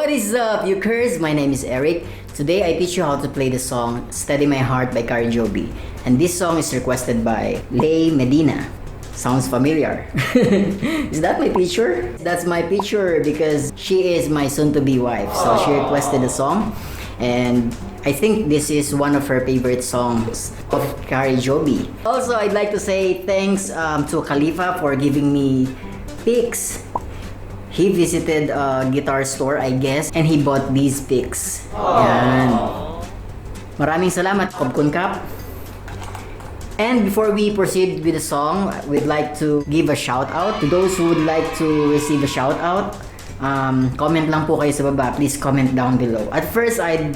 What is up, UKULIMBAKERS? My name is Erick. Today I teach you how to play the song Steady My Heart by Kari Jobe. And this song is requested by Medina. Sounds familiar. Is that my picture? That's my picture because she is my soon-to-be wife. So she requested the song. And I think this is one of her favorite songs of Kari Jobe. Also, I'd like to say thanks to Khalifa for giving me picks. He visited a guitar store, I guess, and he bought these picks. Yan. Maraming salamat, Kobkun Kap. And before we proceed with the song, we'd like to give a shout out to those who would like to receive a shout out. Comment lang po kayo sa baba. Please comment down below. At first, I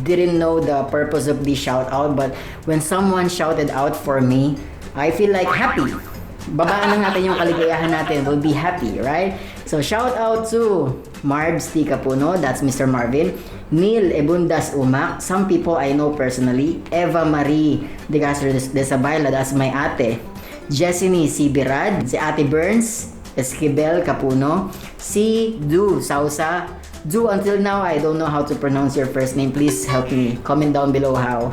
didn't know the purpose of this shout out, but when someone shouted out for me, I feel like happy. Babaan lang natin yung kaligayahan natin. We'll be happy, right? So, shout out to Marbs T. Capuno, that's Mr. Marvin. Neil Ebundas Umak, some people I know personally. Eva Marie de Castro de Sabayla, that's my ate. Jessiny C. Birad, si Ate Burns, Esquibel Capuno, si Du Sausa. Du, until now, I don't know how to pronounce your first name. Please help me. Comment down below how.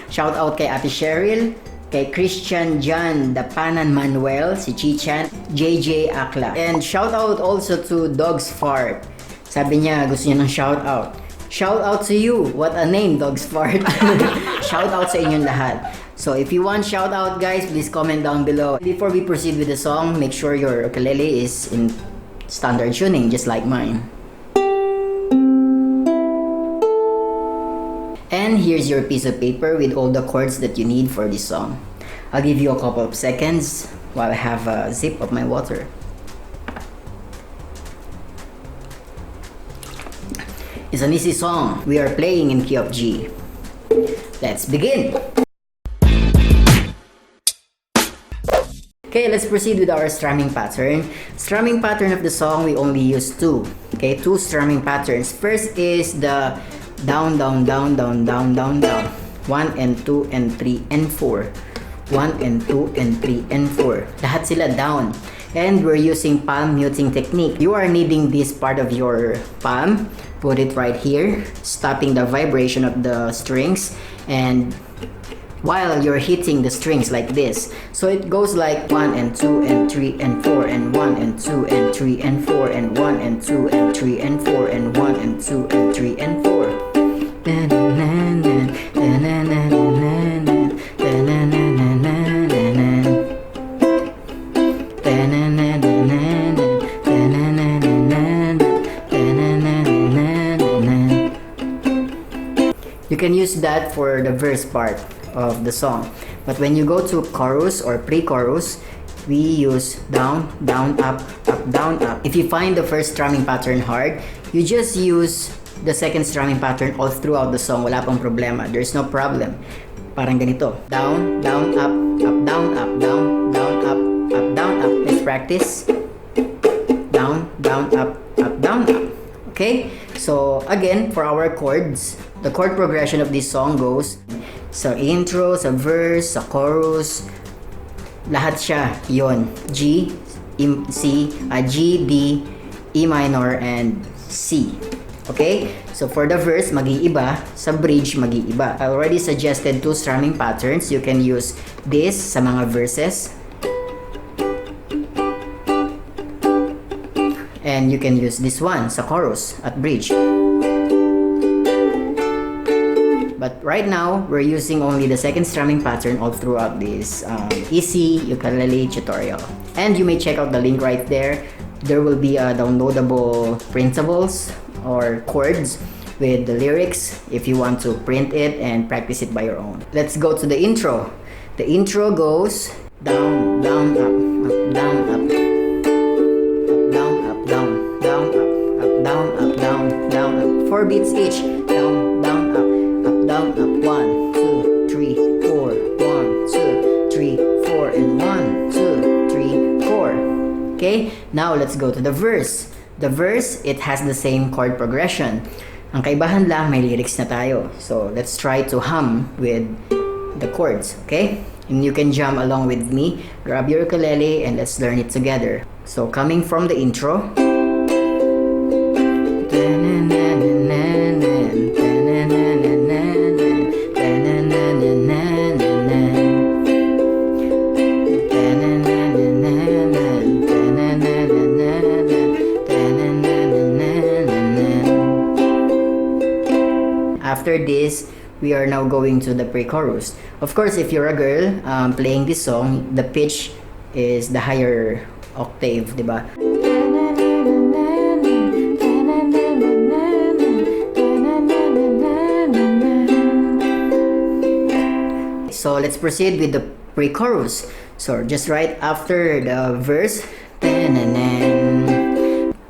Shout out kay Ate Cheryl, kay Christian John Dapanan Manuel, si Chichan, JJ Akla. And shout out also to Dog's Fart. Sabi niya gusto niya ng shout out. Shout out to you. What a name, Dog's Fart. Shout out sa inyong lahat. So if you want shout out, guys, please comment down below. Before we proceed with the song, make sure your ukulele is in standard tuning, just like mine. And here's your piece of paper with all the chords that you need for this song. I'll give you a couple of seconds while I have a sip of my water. It's an easy song. We are playing in key of G. Let's begin! Okay, let's proceed with our strumming pattern. Strumming pattern of the song, we only use two. Okay, two strumming patterns. First is the down, down, down, down, down, down, down. 1 and 2 and 3 and 4. 1 and 2 and 3 and 4. Lahat sila down. And we're using palm muting technique. You are kneading this part of your palm. Put it right here, stopping the vibration of the strings. And while you're hitting the strings like this. So it goes like 1 and 2 and 3 and 4 and 1 and 2 and 3 and 4 and 1 and 2 and 3 and 4 and 1 and 2 and 3 and 4. You can use that for the verse part of the song, but when you go to chorus or pre-chorus, we use down, down, up, down, up. If you find the first strumming pattern hard, you just use the second strumming pattern all throughout the song. Wala pang problema. There's no problem. Parang ganito. Down, down, up, down, up, down, down, up, down, up. Let's practice. Down, down, up, down, up. Okay? So, again, for our chords, the chord progression of this song goes sa intro, sa verse, sa chorus, lahat siya yon. G, C, G, D, E minor, and C. Okay? So for the verse, mag-iiba. Sa bridge, mag-iiba. I already suggested two strumming patterns. You can use this sa mga verses. And you can use this one sa chorus at bridge. But right now, we're using only the second strumming pattern all throughout this easy ukulele tutorial. And you may check out the link right there. There will be a downloadable printables or chords with the lyrics if you want to print it and practice it by your own. Let's go to the intro. The intro goes down, down, up, down, up. Down, up, down, down, up, down, up, down, down, up. 4 beats each. Down, down, up, down, up. 1, 2, 3, 4. 1, 2, 3, 4. And 1, 2, 3, 4. Okay? Now, let's go to the verse. The verse, it has the same chord progression. Ang kaibahan lang, may lyrics na tayo. So, let's try to hum with the chords. Okay? And you can jam along with me. Grab your ukulele and let's learn it together. So, coming from the intro. after this, we are now going to the pre-chorus. Of course, if you're a girl playing this song, the pitch is the higher octave, diba? So let's proceed with the pre-chorus. So just right after the verse,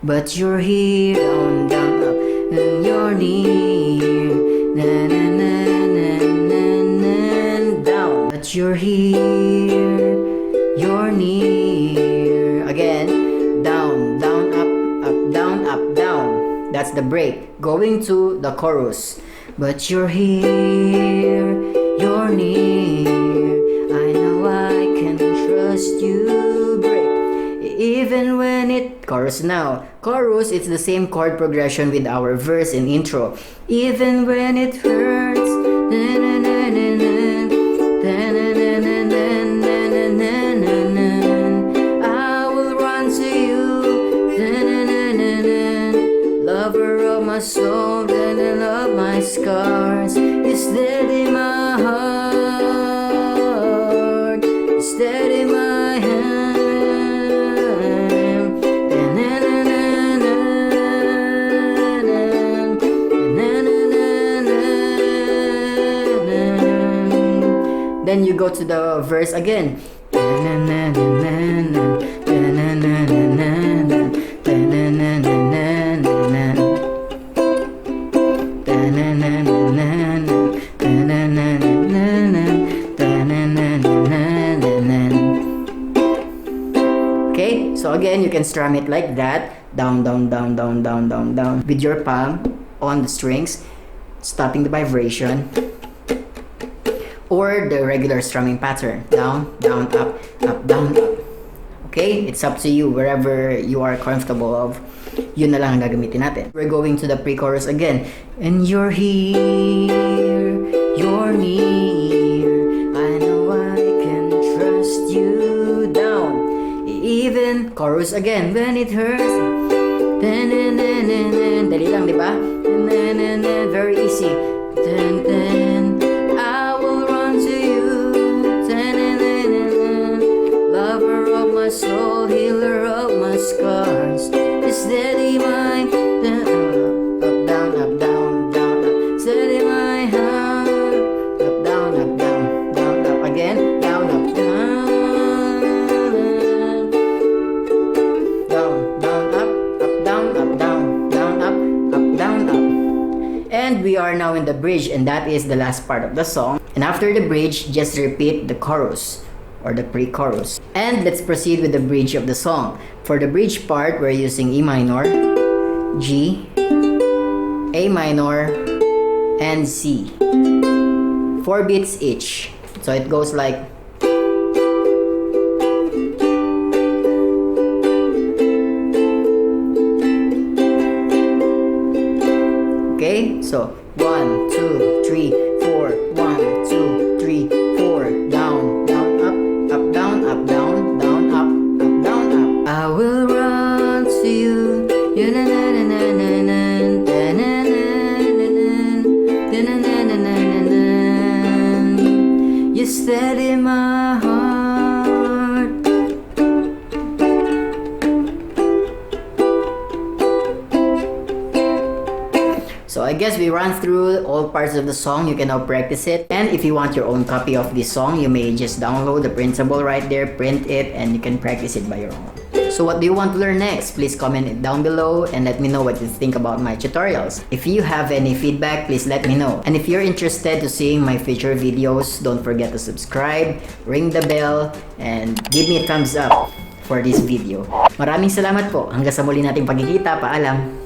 but you're here, down, down, up, and you're near, down. But you're here, you're near. Again, down, down, up, down, up, down. That's the break. Going to the chorus. But you're here, you're near. I know I can trust you. Break. Even when it chorus now. Chorus, it's the same chord progression with our verse and intro. Even when it hurts. I will run to you. Lover of my soul, of my scars. You steady my heart. You steady my hand. Then you go to the verse again. Okay, so again, you can strum it like that. Down, down, down, down, down, down, down. With your palm on the strings, stopping the vibration. Or the regular strumming pattern. Down, down, up, down, up. Okay? It's up to you, wherever you are comfortable of. Yun na lang ang gagamitin natin. We're going to the pre-chorus again. And you're here, you're near. I know I can trust you. Down. Even chorus again. When it hurts. Dali lang, di ba? Very easy. I will run to you. Lover of my soul, healer of my scars. Steady my up, down, up, down, down, up. Steady my heart. Up, down, up, down, down, up. Again, down, up, down. Down, down, up, down, up, down, down, up, down, up. And we are now in the bridge, and that is the last part of the song. And after the bridge, just repeat the chorus or the pre-chorus. And let's proceed with the bridge of the song. For the bridge part, we're using E minor, G, A minor, and C. 4 beats each. So it goes like okay, so 1, 2, 3, 4, 1, 2, 3, 4, down, down, up, down, down, down, up, down, up. I will run to you. You steady my heart. So I guess we ran through all parts of the song. You can now practice it. And if you want your own copy of this song, you may just download the printable right there, print it, and you can practice it by your own. So what do you want to learn next? Please comment it down below and let me know what you think about my tutorials. If you have any feedback, please let me know. And if you're interested to seeing my future videos, don't forget to subscribe, ring the bell, and give me a thumbs up for this video. Maraming salamat po. Hanggang sa muli nating pagkikita. Paalam!